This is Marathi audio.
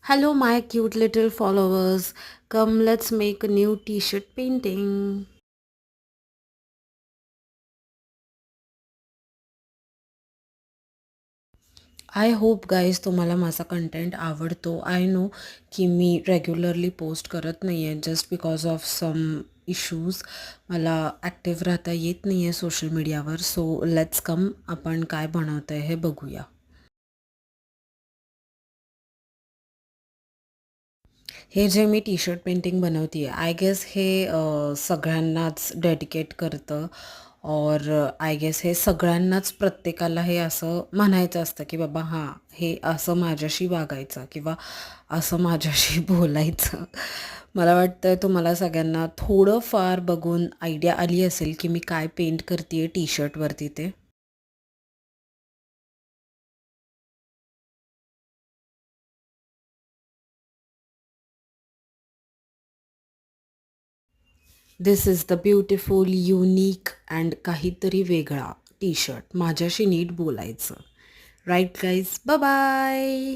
Hello, my cute little followers. Come, let's make a new t shirt painting. I hope guys तुम्हाला माझा कंटेंट आवडतो. आय नो की मी रेग्युलरली पोस्ट करत नाही आहे just because of some issues. मला ॲक्टिव्ह राहता येत नाही आहे सोशल मीडियावर. सो लेट्स कम आपण काय बनवतं आहे हे बघूया. हे जे मी टी शर्ट पेंटिंग बनवते आहे आय गेस हे सगळ्यांनाच डेडिकेट करतं. और आय गेस हे सगळ्यांनाच प्रत्येकाला हे असं म्हणायचं असतं की बाबा हां, हे असं माझ्याशी वागायचं किंवा असं माझ्याशी बोलायचं. मला वाटतं तुम्हाला सगळ्यांना थोडंफार बघून आयडिया आली असेल की मी काय पेंट करते आहे टी शर्टवरती ते. This is the beautiful, unique and काहीतरी वेगळा टी शर्ट. माझ्याशी नीट बोलायचं. Right guys, bye bye.